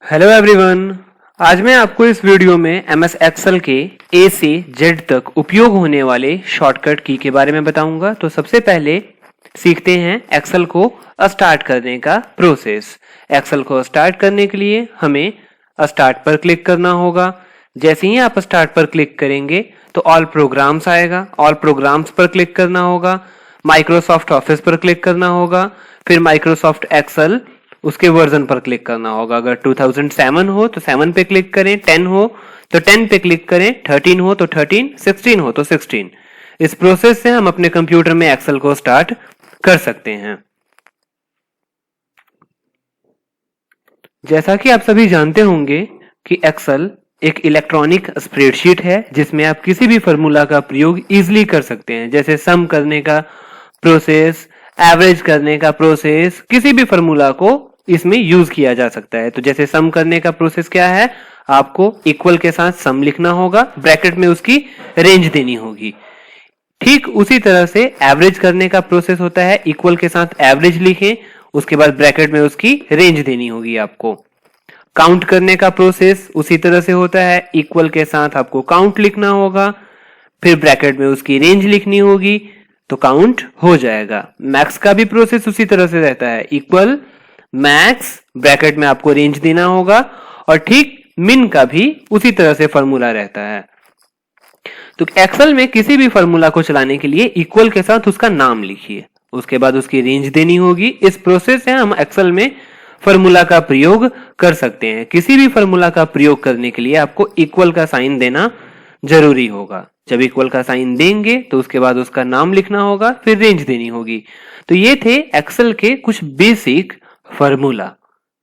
Hello everyone. आज मैं आपको इस वीडियो में एमएस एक्सेल के ए से जेड तक उपयोग होने वाले शॉर्टकट की के बारे में बताऊंगा। तो सबसे पहले सीखते हैं एक्सेल को स्टार्ट करने का प्रोसेस। एक्सेल को स्टार्ट करने के लिए हमें स्टार्ट पर क्लिक करना होगा। जैसे ही आप स्टार्ट पर क्लिक करेंगे तो ऑल प्रोग्राम्स आएगा। ऑल प्रोग्राम्स पर क्लिक करना होगा। माइक्रोसॉफ्ट ऑफिस पर क्लिक करना होगा। फिर माइक्रोसॉफ्ट एक्सेल उसके वर्जन पर क्लिक करना होगा। अगर 2007 हो तो 7 पे क्लिक करें, 10 हो तो 10 पे क्लिक करें, 13 हो तो 13, 16 हो तो 16। इस प्रोसेस से हम अपने कंप्यूटर में एक्सेल को स्टार्ट कर सकते हैं। जैसा कि आप सभी जानते होंगे कि एक्सेल एक इलेक्ट्रॉनिक स्प्रेडशीट है जिसमें आप किसी भी फॉर्मूला का प्रयोग इजीली कर सकते हैं। जैसे सम करने का प्रोसेस, एवरेज करने का प्रोसेस, किसी भी फॉर्मूला को इसमें यूज किया जा सकता है। तो जैसे सम करने का प्रोसेस क्या है, आपको इक्वल के साथ सम लिखना होगा, ब्रैकेट में उसकी रेंज देनी होगी। ठीक उसी तरह से एवरेज करने का प्रोसेस होता है, इक्वल के साथ एवरेज लिखें, उसके बाद ब्रैकेट में उसकी रेंज देनी होगी आपको। काउंट करने का प्रोसेस उसी तरह से होता है, इक्वल के साथ आपको काउंट लिखना होगा, फिर ब्रैकेट में उसकी रेंज लिखनी होगी तो काउंट हो जाएगा। मैक्स का भी प्रोसेस उसी तरह से रहता है, इक्वल मैक्स, ब्रैकेट में आपको रेंज देना होगा, और ठीक मिन का भी उसी तरह से फॉर्मूला रहता है। तो एक्सेल में किसी भी फॉर्मूला को चलाने के लिए इक्वल के साथ उसका नाम लिखिए, उसके बाद उसकी रेंज देनी होगी। इस प्रोसेस से हम एक्सेल में फॉर्मूला का प्रयोग कर सकते हैं। किसी भी फॉर्मूला का प्रयोग करने के लिए आपको इक्वल का साइन देना जरूरी होगा। जब इक्वल का साइन देंगे तो उसके बाद उसका नाम लिखना होगा, फिर रेंज देनी होगी। तो ये थे एक्सेल के कुछ बेसिक फॉर्मूला।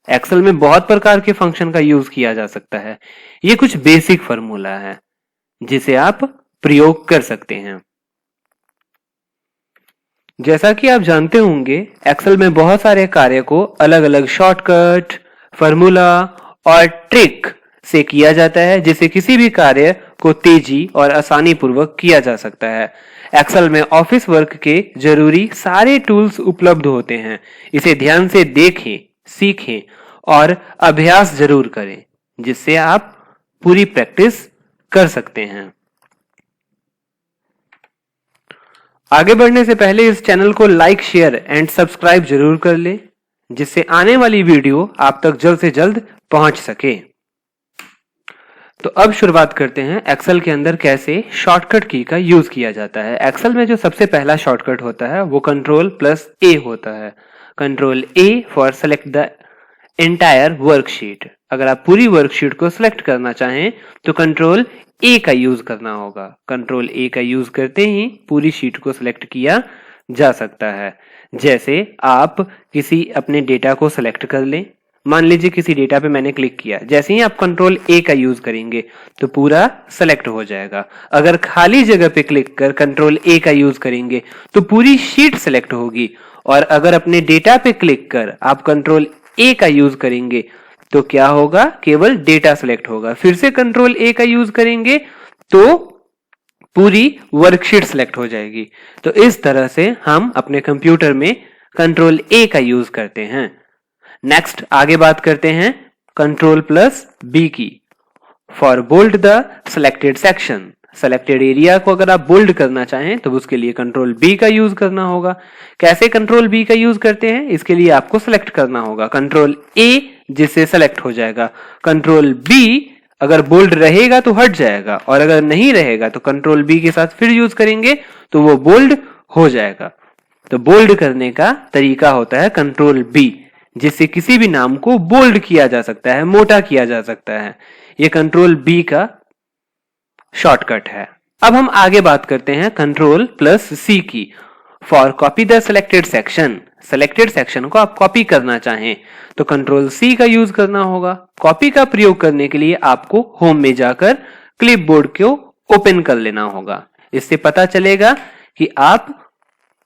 एक्सेल में बहुत प्रकार के फंक्शन का यूज किया जा सकता है। ये कुछ बेसिक फॉर्मूला है जिसे आप प्रयोग कर सकते हैं। जैसा कि आप जानते होंगे एक्सेल में बहुत सारे कार्य को अलग अलग शॉर्टकट, फॉर्मूला और ट्रिक से किया जाता है, जिससे किसी भी कार्य को तेजी और आसानी पूर्वक किया जा सकता है। एक्सेल में ऑफिस वर्क के जरूरी सारे टूल्स उपलब्ध होते हैं। इसे ध्यान से देखें, सीखें और अभ्यास जरूर करें, जिससे आप पूरी प्रैक्टिस कर सकते हैं। आगे बढ़ने से पहले इस चैनल को लाइक, शेयर एंड सब्सक्राइब जरूर कर लें, जिससे आने वाली वीडियो आप तक जल्द से जल्द पहुंच सके। तो अब शुरुआत करते हैं एक्सेल के अंदर कैसे शॉर्टकट की का यूज किया जाता है। एक्सेल में जो सबसे पहला शॉर्टकट होता है वो कंट्रोल+A होता है। Control A for select the entire worksheet. अगर आप पूरी वर्कशीट को सिलेक्ट करना चाहें तो कंट्रोल A का यूज करना होगा। कंट्रोल A का यूज करते ही पूरी शीट को सिलेक्ट किया जा सकता है। जैसे आप किसी अपने डेटा को सिलेक्ट कर लें, मान लीजिए किसी डेटा पे मैंने क्लिक किया, जैसे ही आप कंट्रोल A का यूज करेंगे तो पूरा सेलेक्ट हो जाएगा। अगर खाली जगह पे क्लिक कर कंट्रोल A का यूज करेंगे तो पूरी शीट सेलेक्ट होगी, और अगर अपने डेटा पे क्लिक कर आप कंट्रोल A का यूज करेंगे तो क्या होगा, केवल डेटा सेलेक्ट होगा। फिर से कंट्रोल A का यूज करेंगे तो पूरी वर्कशीट सेलेक्ट हो जाएगी। तो इस तरह से हम अपने कंप्यूटर में कंट्रोल A का यूज करते हैं। नेक्स्ट आगे बात करते हैं control plus B key for bold the selected section. Selected area को अगर आप बोल्ड करना चाहें तो उसके लिए कंट्रोल B का यूज करना होगा। कैसे कंट्रोल B का यूज करते हैं, इसके लिए आपको सेलेक्ट करना होगा कंट्रोल A, जिससे सेलेक्ट हो जाएगा। कंट्रोल B अगर बोल्ड रहेगा तो हट जाएगा, और अगर नहीं रहेगा तो कंट्रोल B के साथ फिर यूज करेंगे तो वो बोल्ड हो जाएगा। तो बोल्ड करने का तरीका होता है कंट्रोल B, जिससे किसी भी नाम को बोल्ड किया जा सकता है, मोटा किया जा सकता है। ये कंट्रोल B का शॉर्टकट है। अब हम आगे बात करते हैं कंट्रोल+C की for copy the selected section. Selected section को आप कॉपी करना चाहें तो कंट्रोल C का यूज करना होगा। कॉपी का प्रयोग करने के लिए आपको होम में जाकर क्लिपबोर्ड को ओपन कर लेना होगा। इससे पता चलेगा कि आप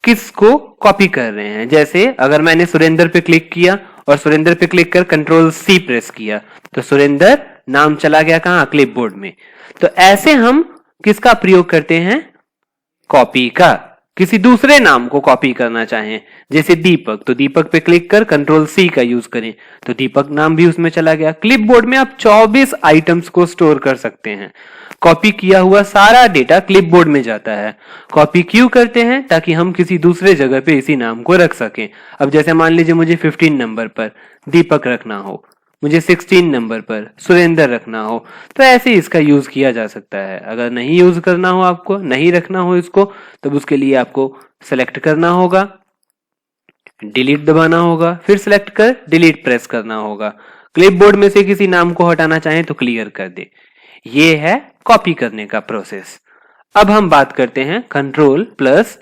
किसको कॉपी कर रहे हैं। जैसे अगर मैंने सुरेंद्र पे क्लिक किया और सुरेंद्र पे क्लिक कर कंट्रोल C प्रेस किया तो सुरेंद्र नाम चला गया कहां, क्लिपबोर्ड में। तो ऐसे हम किसका प्रयोग करते हैं, कॉपी का। किसी दूसरे नाम को कॉपी करना चाहें, जैसे दीपक, तो दीपक पे क्लिक कर कंट्रोल सी का यूज करें तो दीपक नाम भी उसमें चला गया। क्लिपबोर्ड में आप 24 आइटम्स को स्टोर कर सकते हैं। कॉपी किया हुआ सारा डेटा क्लिपबोर्ड में जाता है। कॉपी क्यों करते हैं? ताकि हम किसी दूसरे जगह पे इसी नाम को रख सकें। अब जैसे मान लीजिए मुझे 15 नंबर पर दीपक रखना हो, मुझे 16 नंबर पर सुरेंद्र रखना हो, तो ऐसे इसका यूज किया जा सकता है। अगर नहीं यूज करना हो, आपको नहीं रखना हो इसको, तब उसके लिए आपको सेलेक्ट करना होगा, डिलीट दबाना होगा, फिर सेलेक्ट कर डिलीट प्रेस करना होगा। क्लिपबोर्ड में से किसी नाम को हटाना चाहें तो क्लियर कर दे। ये है कॉपी करने का प्रोसेस। अब हम बात करते हैं कंट्रोल प्लस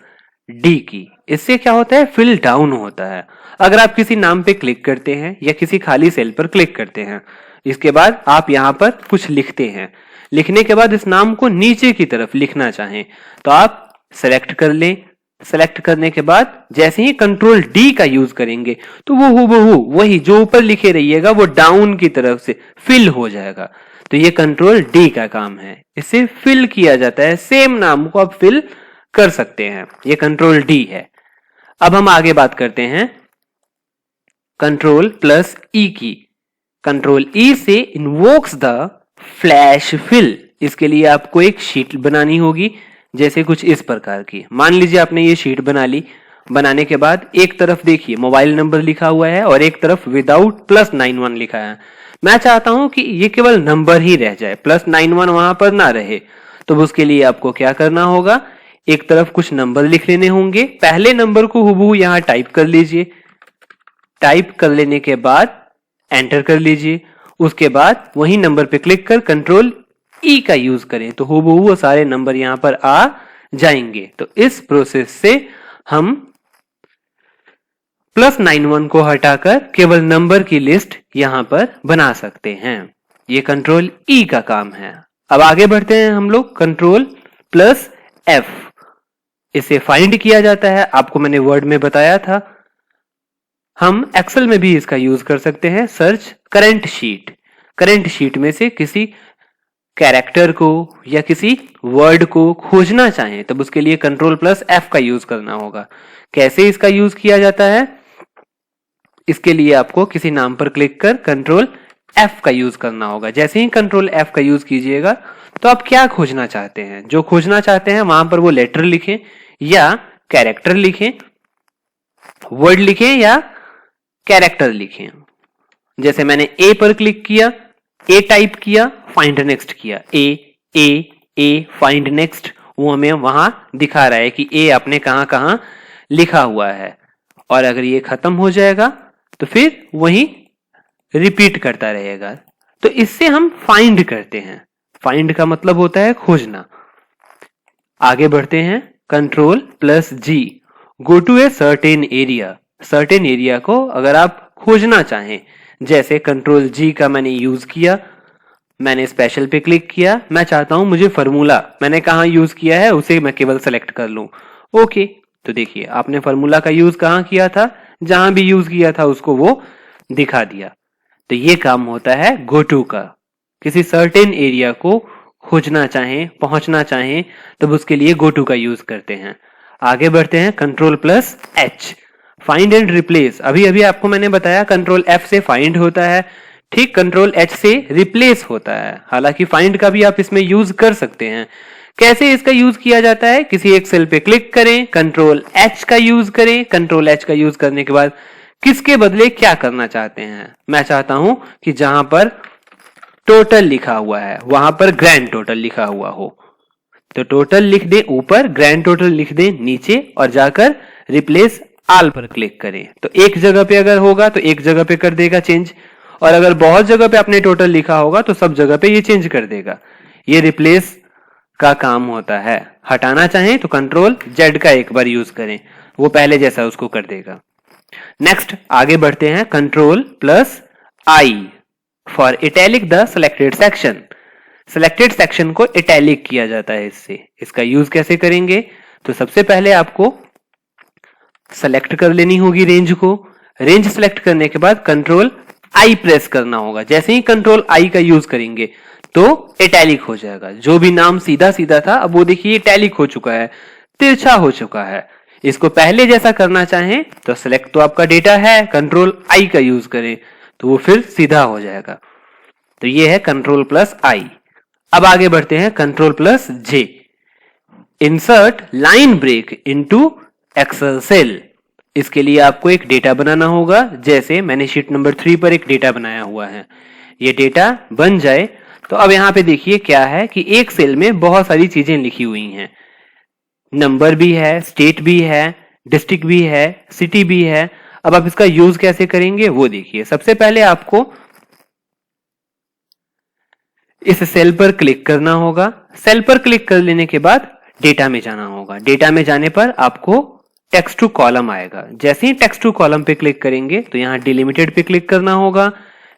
डी की। इससे क्या होता है? फिल डाउन होता है। अगर आप किसी नाम पे क्लिक करते हैं या किसी खाली सेल पर क्लिक करते हैं, इसके बाद आप यहां पर कुछ लिखते हैं, लिखने के बाद इस नाम को नीचे की तरफ लिखना चाहें तो आप सेलेक्ट कर लें। सेलेक्ट करने के बाद जैसे ही कंट्रोल डी का यूज करेंगे तो वो हूबहू वही जो ऊपर लिखे रहिएगा वो डाउन की तरफ से फिल हो जाएगा। तो ये कंट्रोल डी का काम है, इसे फिल किया जाता है। सेम नाम को आप फिल कर सकते हैं, ये कंट्रोल डी है। अब हम आगे बात करते हैं कंट्रोल प्लस ई की। कंट्रोल ई से इन्वोक्स द फ्लैश फिल। इसके लिए आपको एक शीट बनानी होगी, जैसे कुछ इस प्रकार की। मान लीजिए आपने ये शीट बना ली। बनाने के बाद एक तरफ देखिए मोबाइल नंबर लिखा हुआ है और एक तरफ विदाउट +91 लिखा है। मैं चाहता हूं कि ये केवल नंबर ही रह जाए, +91 वहां पर ना रहे। तो उसके लिए आपको क्या करना होगा? एक तरफ कुछ नंबर लिख लेने होंगे। पहले नंबर को हुबहू यहां टाइप कर लीजिए। टाइप कर लेने के बाद एंटर कर लीजिए। उसके बाद वही नंबर पे क्लिक कर कंट्रोल ई का यूज करें तो हुबहू वो सारे नंबर यहां पर आ जाएंगे। तो इस प्रोसेस से हम +91 को हटाकर केवल नंबर की लिस्ट यहां पर बना सकते हैं। ये कंट्रोल ई का काम है। अब आगे बढ़ते हैं हम लोग कंट्रोल प्लस एफ। इसे फाइंड किया जाता है, आपको मैंने वर्ड में बताया था। हम एक्सेल में भी इसका यूज कर सकते हैं। Search current sheet. Current sheet में से किसी कैरेक्टर को या किसी वर्ड को खोजना चाहें तब उसके लिए कंट्रोल प्लस एफ का यूज करना होगा। कैसे इसका यूज किया जाता है? इसके लिए आपको किसी नाम पर क्लिक कर कंट्रोल एफ का यूज करना होगा। जैसे ही कंट्रोल एफ का यूज कीजिएगा तो आप क्या खोजना चाहते हैं, जो खोजना चाहते हैं वहां पर वो लेटर लिखें या कैरेक्टर लिखें, वर्ड लिखें या कैरेक्टर लिखें। जैसे मैंने ए पर क्लिक किया, ए टाइप किया, फाइंड नेक्स्ट किया, ए फाइंड नेक्स्ट, वो हमें वहां दिखा रहा है कि ए आपने कहां कहां लिखा हुआ है। और अगर ये खत्म हो जाएगा तो फिर वही रिपीट करता रहेगा। तो इससे हम फाइंड करते हैं। फाइंड का मतलब होता है खोजना। आगे बढ़ते हैं control plus G. Go to a certain area. Certain area को अगर आप खोजना चाहें, जैसे कंट्रोल जी का मैंने यूज किया, मैंने स्पेशल पे क्लिक किया, मैं चाहता हूं मुझे फॉर्मूला मैंने कहां यूज किया है उसे मैं केवल सेलेक्ट कर लूं। ओके, तो देखिए आपने फॉर्मूला का यूज कहां किया था, जहां भी यूज किया था उसको वो दिखा दिया। तो ये काम होता है गो टू का। किसी सर्टेन एरिया को खोजना चाहें, पहुंचना चाहें, तब उसके लिए गो टू का यूज करते हैं। आगे बढ़ते हैं control plus H. Find and replace. अभी अभी आपको मैंने बताया कंट्रोल एफ से फाइंड होता है, ठीक कंट्रोल एच से रिप्लेस होता है। हालांकि फाइंड का भी आप इसमें यूज कर सकते हैं। कैसे इसका यूज किया जाता है? किसी एक सेल पे क्लिक करें, कंट्रोल एच का यूज करें। कंट्रोल एच का यूज करने के बाद किसके बदले क्या करना चाहते हैं? मैं चाहता हूं कि जहां पर टोटल लिखा हुआ है वहां पर ग्रैंड टोटल लिखा हुआ हो, तो टोटल लिख दे ऊपर, ग्रैंड टोटल लिख दे नीचे और जाकर रिप्लेस आल पर क्लिक करें। तो एक जगह पे अगर होगा तो एक जगह पे कर देगा चेंज, और अगर बहुत जगह पे आपने टोटल लिखा होगा तो सब जगह पे ये चेंज कर देगा। ये रिप्लेस का काम होता है। हटाना चाहें तो कंट्रोल जेड का एक बार यूज करें, वो पहले जैसा उसको कर देगा। नेक्स्ट आगे बढ़ते हैं control plus I for italic the selected section. Selected section को इटैलिक किया जाता है इससे। इसका यूज कैसे करेंगे? तो सबसे पहले आपको सेलेक्ट कर लेनी होगी रेंज को। रेंज सेलेक्ट करने के बाद कंट्रोल आई प्रेस करना होगा। जैसे ही कंट्रोल आई का यूज करेंगे तो इटैलिक हो जाएगा। जो भी नाम सीधा सीधा था अब वो देखिए इटैलिक हो चुका है। तिरछा हो चुका है। इसको पहले जैसा करना चाहें तो सिलेक्ट तो आपका डेटा है, कंट्रोल आई का यूज करें तो वो फिर सीधा हो जाएगा। तो ये है कंट्रोल प्लस आई। अब आगे बढ़ते हैं control plus J, insert line break into Excel cell. इसके लिए आपको एक डेटा बनाना होगा, जैसे मैंने शीट नंबर 3 पर एक डेटा बनाया हुआ है। ये डेटा बन जाए तो अब यहां पे देखिए क्या है कि एक सेल में बहुत सारी चीजें लिखी हुई हैं, नंबर भी है, स्टेट भी है, डिस्ट्रिक्ट भी है, सिटी भी है। अब आप इसका यूज कैसे करेंगे वो देखिए। सबसे पहले आपको इस सेल पर क्लिक करना होगा। सेल पर क्लिक कर लेने के बाद डेटा में जाना होगा। डेटा में जाने पर आपको टेक्स्ट टू कॉलम आएगा। जैसे ही टेक्स्ट टू कॉलम पे क्लिक करेंगे तो यहां डिलिमिटेड पे क्लिक करना होगा,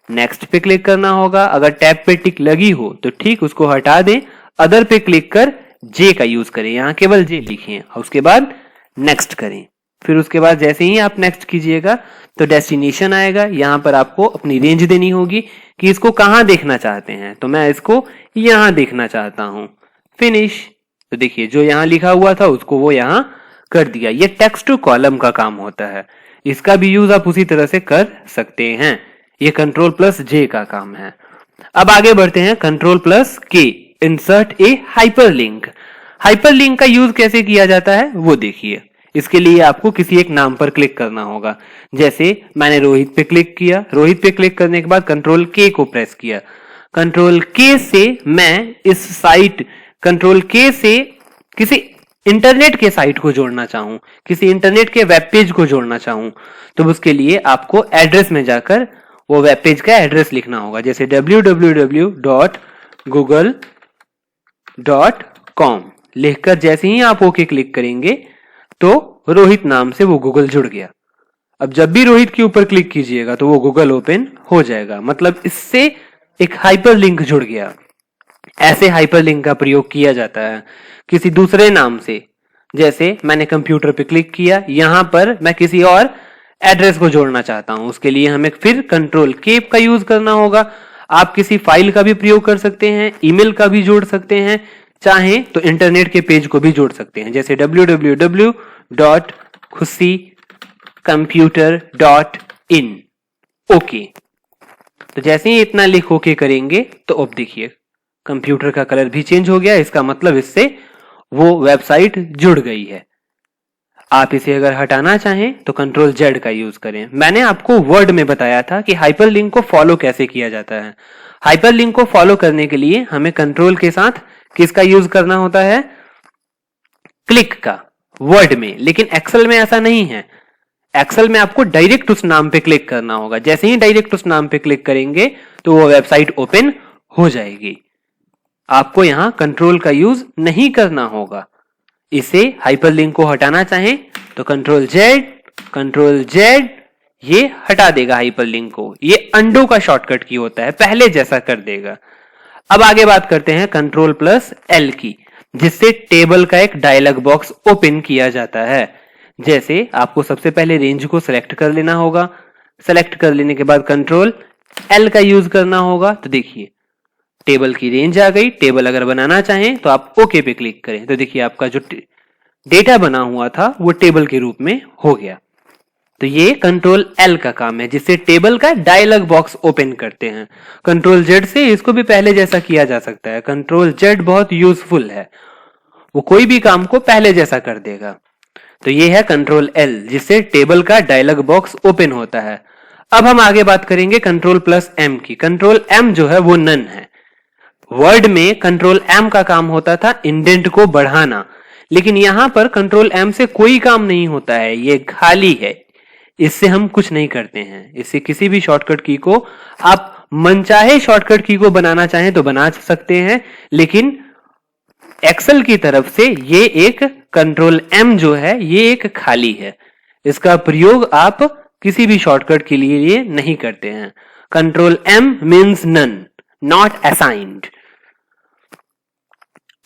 नेक्स्ट पे क्लिक करना होगा। अगर टैब पे टिक लगी हो तो ठीक उसको हटा दें, अदर पे क्लिक कर जे का यूज करें, यहां केवल जे लिखें और उसके बाद नेक्स्ट करें। फिर उसके बाद जैसे ही आप नेक्स्ट कीजिएगा तो डेस्टिनेशन आएगा। यहां पर आपको अपनी रेंज देनी होगी कि इसको कहां देखना चाहते हैं। तो मैं इसको यहां देखना चाहता हूं, फिनिश। तो देखिए जो यहां लिखा हुआ था उसको वो यहां कर दिया। ये टेक्स्ट टू कॉलम का काम होता है, इसका भी यूज आप उसी तरह से कर सकते हैं। ये कंट्रोल प्लस जे का काम है। अब आगे बढ़ते हैं कंट्रोल प्लस के, इंसर्ट ए हाइपरलिंक। हाइपरलिंक का यूज कैसे किया जाता है वो देखिए। इसके लिए आपको किसी एक नाम पर क्लिक करना होगा। जैसे मैंने रोहित पे क्लिक किया, रोहित पे क्लिक करने के बाद कंट्रोल के को प्रेस किया। कंट्रोल के से मैं इस साइट, कंट्रोल के से किसी इंटरनेट के साइट को जोड़ना चाहूं, किसी इंटरनेट के वेब पेज को जोड़ना चाहूं, तो उसके लिए आपको एड्रेस में जाकर वो वेब पेज का एड्रेस लिखना होगा। जैसे www.google.com लिखकर जैसे ही आप ओके क्लिक करेंगे तो रोहित नाम से वो गूगल जुड़ गया। अब जब भी रोहित के ऊपर क्लिक कीजिएगा तो वो गूगल ओपन हो जाएगा, मतलब इससे एक हाइपरलिंक जुड़ गया। ऐसे हाइपरलिंक का प्रयोग किया जाता है किसी दूसरे नाम से। जैसे मैंने कंप्यूटर पे क्लिक किया, यहां पर मैं किसी और एड्रेस को जोड़ना चाहता हूं, उसके लिए हमें फिर कंट्रोल के का यूज करना होगा। आप किसी फाइल का भी प्रयोग कर सकते हैं, ईमेल का भी जोड़ सकते हैं, चाहे तो इंटरनेट के पेज को भी जोड़ सकते हैं। जैसे www.khushicomputer.in। ओके, तो जैसे ही इतना लिख ओके करेंगे तो अब देखिए कंप्यूटर का कलर भी चेंज हो गया। इसका मतलब इससे वो वेबसाइट जुड़ गई है। आप इसे अगर हटाना चाहें तो कंट्रोल जेड का यूज करें। मैंने आपको वर्ड में बताया था कि हाइपरलिंक को फॉलो कैसे किया जाता है। हाइपरलिंक को फॉलो करने के लिए हमें कंट्रोल के साथ किसका यूज करना होता है, क्लिक का, वर्ड में। लेकिन एक्सेल में ऐसा नहीं है। एक्सेल में आपको डायरेक्ट उस नाम पे क्लिक करना होगा। जैसे ही डायरेक्ट उस नाम पे क्लिक करेंगे तो वो वेबसाइट ओपन हो जाएगी। आपको यहां कंट्रोल का यूज नहीं करना होगा। इसे हाइपरलिंक को हटाना चाहें तो कंट्रोल जेड ये हटा देगा हाइपरलिंक को। ये अंडो का शॉर्टकट की होता है, पहले जैसा कर देगा। अब आगे बात करते हैं कंट्रोल प्लस एल की, जिससे टेबल का एक डायलॉग बॉक्स ओपन किया जाता है। जैसे आपको सबसे पहले रेंज को सिलेक्ट कर लेना होगा। सिलेक्ट कर लेने के बाद कंट्रोल एल का यूज करना होगा। तो देखिए टेबल की रेंज आ गई। टेबल अगर बनाना चाहें तो आप ओके पे क्लिक करें तो देखिए आपका जो डेटा बना हुआ था वो टेबल के रूप में हो गया। तो ये कंट्रोल एल का काम है, जिससे टेबल का डायलॉग बॉक्स ओपन करते हैं। कंट्रोल जेड से इसको भी पहले जैसा किया जा सकता है। कंट्रोल जेड बहुत यूजफुल है, वो कोई भी काम को पहले जैसा कर देगा। तो ये है कंट्रोल एल, जिससे टेबल का डायलॉग बॉक्स ओपन होता है। अब हम आगे बात करेंगे कंट्रोल प्लस एम की। कंट्रोल एम जो है वो नन है। वर्ड में कंट्रोल एम का काम होता था इंडेंट को बढ़ाना, लेकिन यहां पर कंट्रोल एम से कोई काम नहीं होता है, ये खाली है। इससे हम कुछ नहीं करते हैं। इससे किसी भी शॉर्टकट की को आप मनचाहे शॉर्टकट की को बनाना चाहें तो बना सकते हैं, लेकिन एक्सेल की तरफ से ये एक कंट्रोल एम जो है ये एक खाली है। इसका प्रयोग आप किसी भी शॉर्टकट के लिए नहीं करते हैं। Control M means none, not assigned.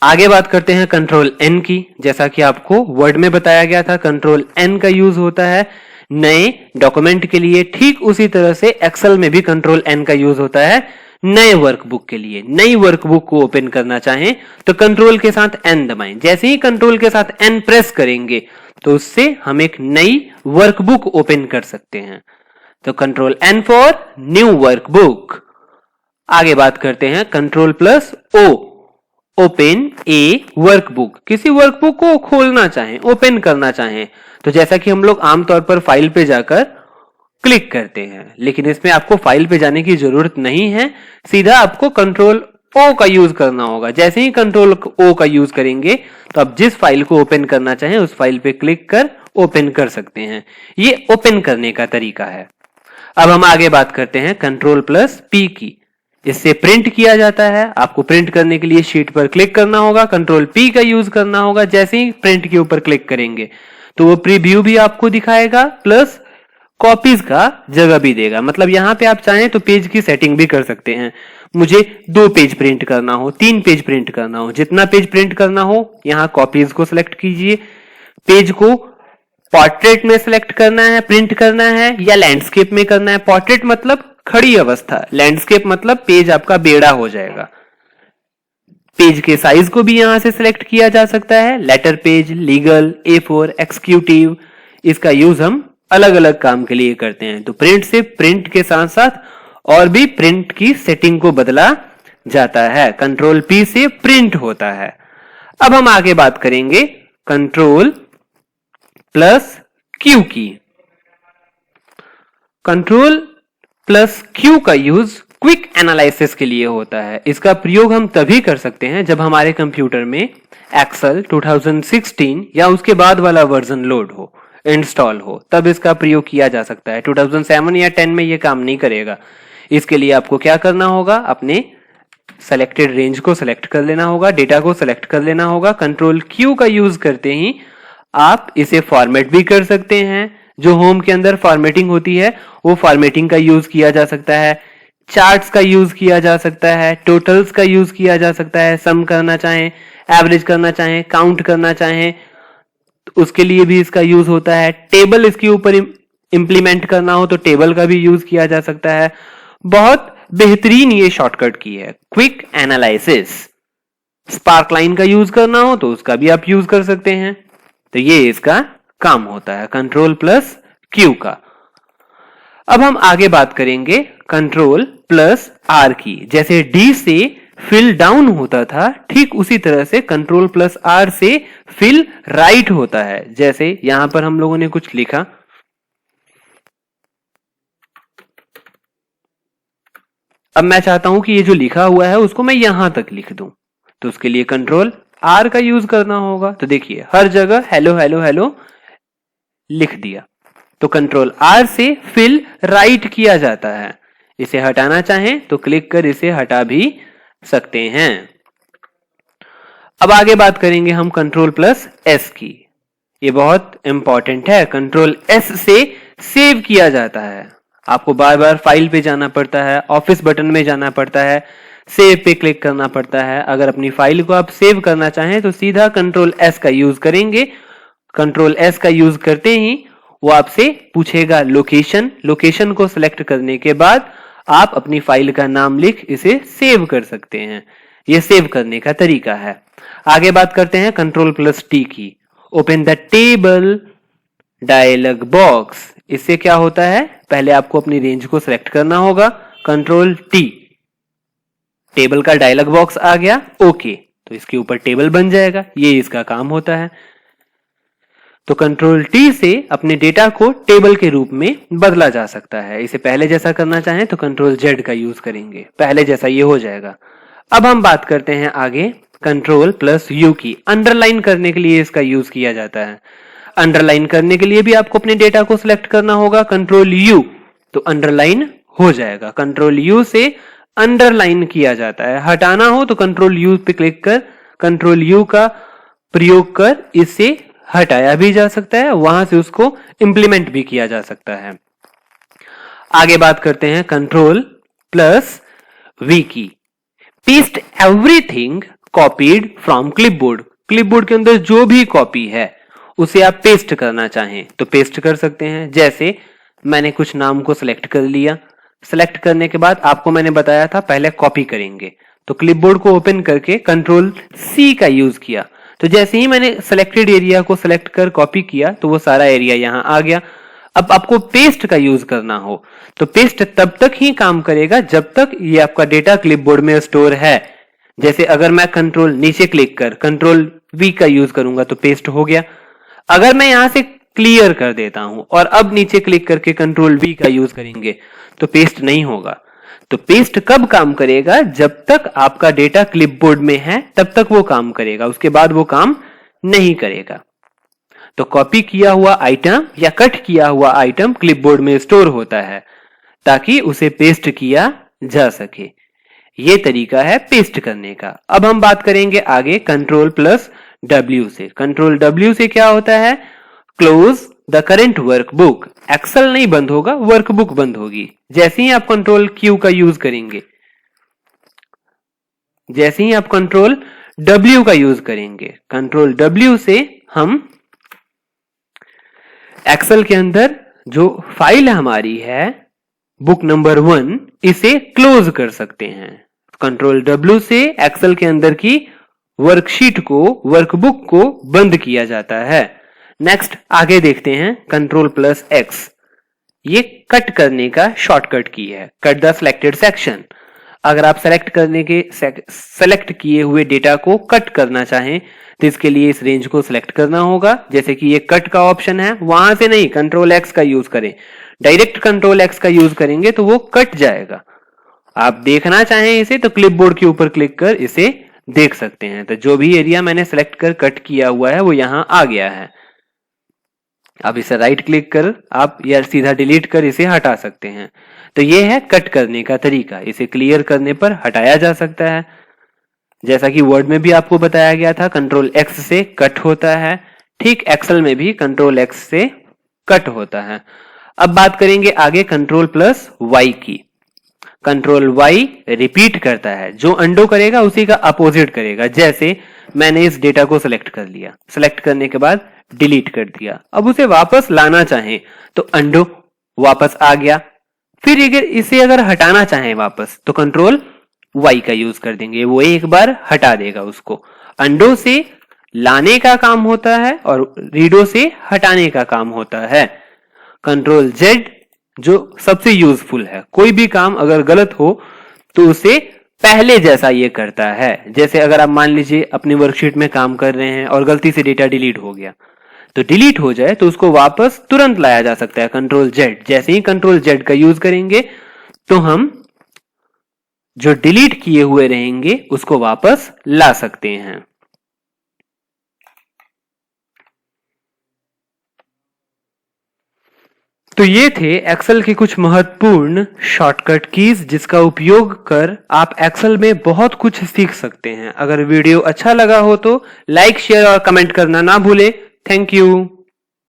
आगे बात करते हैं कंट्रोल एन की। जैसा कि आपको वर्ड में बताया गया था, कंट्रोल एन का यूज होता है नए डॉक्यूमेंट के लिए। ठीक उसी तरह से एक्सेल में भी कंट्रोल एन का यूज होता है नए वर्कबुक के लिए नई वर्कबुक को ओपन करना चाहें तो कंट्रोल के साथ एन दबाएं। जैसे ही कंट्रोल के साथ एन प्रेस करेंगे तो उससे हम एक नई वर्कबुक ओपन कर सकते हैं। तो control N for new workbook. आगे बात करते हैं control plus O, open a workbook. किसी वर्कबुक को खोलना चाहें, ओपन करना चाहें तो जैसा कि हम लोग आमतौर पर फाइल पे जाकर क्लिक करते हैं, लेकिन इसमें आपको फाइल पे जाने की जरूरत नहीं है, सीधा आपको कंट्रोल ओ का यूज करना होगा। जैसे ही कंट्रोल ओ का यूज करेंगे तो आप जिस फाइल को ओपन करना चाहें उस फाइल पे क्लिक कर ओपन कर सकते हैं। ये ओपन करने का तरीका है। अब हम आगे बात करते हैं कंट्रोल प्लस पी की। इससे प्रिंट किया जाता है। आपको प्रिंट करने के लिए शीट पर क्लिक करना होगा, कंट्रोल पी का यूज करना होगा। जैसे ही प्रिंट के ऊपर क्लिक करेंगे तो वो प्रीव्यू भी आपको दिखाएगा, प्लस कॉपीज का जगह भी देगा। मतलब यहां पे आप चाहें तो पेज की सेटिंग भी कर सकते हैं। मुझे 2 पेज प्रिंट करना हो, 3 पेज प्रिंट करना हो, जितना पेज प्रिंट करना हो यहां कॉपीज को सिलेक्ट कीजिए। पेज को पोर्ट्रेट में सिलेक्ट करना है, प्रिंट करना है या लैंडस्केप में करना है। पोर्ट्रेट मतलब खड़ी अवस्था, लैंडस्केप मतलब पेज आपका बेड़ा हो जाएगा। पेज के साइज को भी यहां से सिलेक्ट किया जा सकता है, letter page, legal, A4, executive. इसका यूज हम अलग अलग काम के लिए करते हैं। तो प्रिंट से प्रिंट के साथ साथ और भी प्रिंट की सेटिंग को बदला जाता है। कंट्रोल पी से प्रिंट होता है। अब हम आगे बात करेंगे कंट्रोल प्लस क्यू की। कंट्रोल प्लस क्यू का यूज क्विक एनालिसिस के लिए होता है। इसका प्रयोग हम तभी कर सकते हैं जब हमारे कंप्यूटर में एक्सेल 2016 या उसके बाद वाला वर्जन लोड हो, इंस्टॉल हो, तब इसका प्रयोग किया जा सकता है। 2007 या 10 में यह काम नहीं करेगा। इसके लिए आपको क्या करना होगा, अपने सेलेक्टेड रेंज को सिलेक्ट कर लेना होगा, डेटा को सिलेक्ट कर लेना होगा। कंट्रोल क्यू का यूज करते ही आप इसे फॉर्मेट भी कर सकते हैं। जो होम के अंदर फॉर्मेटिंग होती है वो फॉर्मेटिंग का यूज किया जा सकता है, चार्ट्स का यूज किया जा सकता है, टोटल्स का यूज किया जा सकता है, सम करना चाहें, एवरेज करना चाहें, काउंट करना चाहें तो उसके लिए भी इसका यूज होता है। टेबल इसके ऊपर इंप्लीमेंट करना हो तो टेबल का भी यूज किया जा सकता है। बहुत बेहतरीन ये शॉर्टकट की है, क्विक एनालिसिस। स्पार्कलाइन का यूज करना हो तो उसका भी आप यूज कर सकते हैं। तो ये इसका काम होता है कंट्रोल प्लस क्यू का। अब हम आगे बात करेंगे कंट्रोल प्लस आर की। जैसे डी से फिल डाउन होता था, ठीक उसी तरह से कंट्रोल प्लस आर से फिल राइट होता है। जैसे यहां पर हम लोगों ने कुछ लिखा, अब मैं चाहता हूं कि ये जो लिखा हुआ है उसको मैं यहां तक लिख दूं, तो उसके लिए कंट्रोल आर का यूज करना होगा। तो देखिए हर जगह हेलो हेलो हेलो लिख दिया। तो कंट्रोल आर से फिल राइट किया जाता है। इसे हटाना चाहें तो क्लिक कर इसे हटा भी सकते हैं। अब आगे बात करेंगे हम कंट्रोल प्लस एस की। ये बहुत इंपॉर्टेंट है। कंट्रोल एस से सेव किया जाता है। आपको बार बार फाइल पे जाना पड़ता है, ऑफिस बटन में जाना पड़ता है, सेव पे क्लिक करना पड़ता है। अगर अपनी फाइल को आप सेव करना चाहें तो सीधा कंट्रोल एस का यूज करेंगे। कंट्रोल एस का यूज करते ही वो आपसे पूछेगा लोकेशन। लोकेशन को सिलेक्ट करने के बाद आप अपनी फाइल का नाम लिख इसे सेव कर सकते हैं। यह सेव करने का तरीका है। आगे बात करते हैं control plus T key. Open the table dialog box. इससे क्या होता है, पहले आपको अपनी रेंज को सिलेक्ट करना होगा, कंट्रोल टी, टेबल का डायलॉग बॉक्स आ गया, ओके, तो इसके ऊपर टेबल बन जाएगा। ये इसका काम होता है। तो कंट्रोल टी से अपने डेटा को टेबल के रूप में बदला जा सकता है। इसे पहले जैसा करना चाहें तो कंट्रोल जेड का यूज करेंगे, पहले जैसा ये हो जाएगा। अब हम बात करते हैं आगे कंट्रोल प्लस यू की। अंडरलाइन करने के लिए इसका यूज किया जाता है। अंडरलाइन करने के लिए भी आपको अपने डेटा को सिलेक्ट करना होगा, कंट्रोल यू, तो अंडरलाइन हो जाएगा। कंट्रोल यू से अंडरलाइन किया जाता है। हटाना हो तो कंट्रोल यू पे क्लिक कर कंट्रोल यू का प्रयोग कर इसे हटाया भी जा सकता है, वहां से उसको इंप्लीमेंट भी किया जा सकता है। आगे बात करते हैं कंट्रोल प्लस वी की। Paste everything copied from clipboard. Clipboard के अंदर जो भी कॉपी है उसे आप पेस्ट करना चाहें तो पेस्ट कर सकते हैं। जैसे मैंने कुछ नाम को सिलेक्ट कर लिया, सेलेक्ट करने के बाद आपको मैंने बताया था पहले कॉपी करेंगे, तो क्लिपबोर्ड को ओपन करके कंट्रोल सी का यूज किया। तो जैसे ही मैंने सिलेक्टेड एरिया को सिलेक्ट कर कॉपी किया तो वो सारा एरिया यहां आ गया। अब आपको पेस्ट का यूज करना हो तो पेस्ट तब तक ही काम करेगा जब तक ये आपका डेटा क्लिपबोर्ड में स्टोर है। जैसे अगर मैं कंट्रोल नीचे क्लिक कर कंट्रोल वी का यूज करूंगा तो पेस्ट हो गया। अगर मैं यहां से क्लियर कर देता हूं और अब नीचे क्लिक करके कंट्रोल वी का यूज करेंगे तो पेस्ट नहीं होगा। तो पेस्ट कब काम करेगा? जब तक आपका डेटा क्लिपबोर्ड में है तब तक वो काम करेगा, उसके बाद वो काम नहीं करेगा। तो कॉपी किया हुआ आइटम या कट किया हुआ आइटम क्लिपबोर्ड में स्टोर होता है ताकि उसे पेस्ट किया जा सके। ये तरीका है पेस्ट करने का। अब हम बात करेंगे आगे कंट्रोल प्लस डब्ल्यू से। कंट्रोल डब्ल्यू से क्या होता है? Close the current workbook. Excel नहीं बंद होगा, वर्कबुक बंद होगी। जैसे ही आप कंट्रोल क्यू का यूज करेंगे, जैसे ही आप कंट्रोल डब्ल्यू का यूज करेंगे, कंट्रोल डब्ल्यू से हम एक्सेल के अंदर जो फाइल हमारी है बुक नंबर 1 इसे क्लोज कर सकते हैं। कंट्रोल डब्ल्यू से एक्सेल के अंदर की वर्कशीट को, वर्कबुक को बंद किया जाता है। नेक्स्ट आगे देखते हैं कंट्रोल प्लस एक्स। ये कट करने का शॉर्टकट की है, कट द सिलेक्टेड सेक्शन। अगर आप सेलेक्ट किए हुए डेटा को कट करना चाहें तो इसके लिए इस रेंज को सिलेक्ट करना होगा। जैसे कि ये कट का ऑप्शन है, वहां से नहीं कंट्रोल एक्स का यूज करें। डायरेक्ट कंट्रोल एक्स का यूज करेंगे तो वो कट जाएगा। आप देखना चाहें इसे तो क्लिपबोर्ड के ऊपर क्लिक कर इसे देख सकते हैं। तो जो भी एरिया मैंने सेलेक्ट कर कट किया हुआ है वो यहां आ गया है। अब इसे राइट क्लिक कर आप या सीधा डिलीट कर इसे हटा सकते हैं। तो ये है कट करने का तरीका। इसे क्लियर करने पर हटाया जा सकता है। जैसा कि वर्ड में भी आपको बताया गया था कंट्रोल एक्स से कट होता है, ठीक एक्सेल में भी कंट्रोल एक्स से कट होता है। अब बात करेंगे आगे कंट्रोल प्लस वाई की। कंट्रोल वाई रिपीट करता है, जो अंडो करेगा उसी का अपोजिट करेगा। जैसे मैंने इस डेटा को सिलेक्ट कर लिया, सिलेक्ट करने के बाद डिलीट कर दिया। अब उसे वापस लाना चाहें तो अंडो, वापस आ गया। फिर इसे अगर हटाना चाहें वापस तो कंट्रोल वाई का यूज कर देंगे, वो एक बार हटा देगा उसको। अंडो से लाने का काम होता है और रीडो से हटाने का काम होता है। कंट्रोल जेड जो सबसे यूजफुल है, कोई भी काम अगर गलत हो तो उसे पहले जैसा ये करता है। जैसे अगर आप मान लीजिए अपनी वर्कशीट में काम कर रहे हैं और गलती से डेटा डिलीट हो गया, तो डिलीट हो जाए तो उसको वापस तुरंत लाया जा सकता है कंट्रोल जेड। जैसे ही कंट्रोल जेड का यूज करेंगे तो हम जो डिलीट किए हुए रहेंगे उसको वापस ला सकते हैं। तो ये थे एक्सेल के कुछ महत्वपूर्ण शॉर्टकट कीज जिसका उपयोग कर आप एक्सेल में बहुत कुछ सीख सकते हैं। अगर वीडियो अच्छा लगा हो तो लाइक, शेयर और कमेंट करना ना भूलें। Thank you.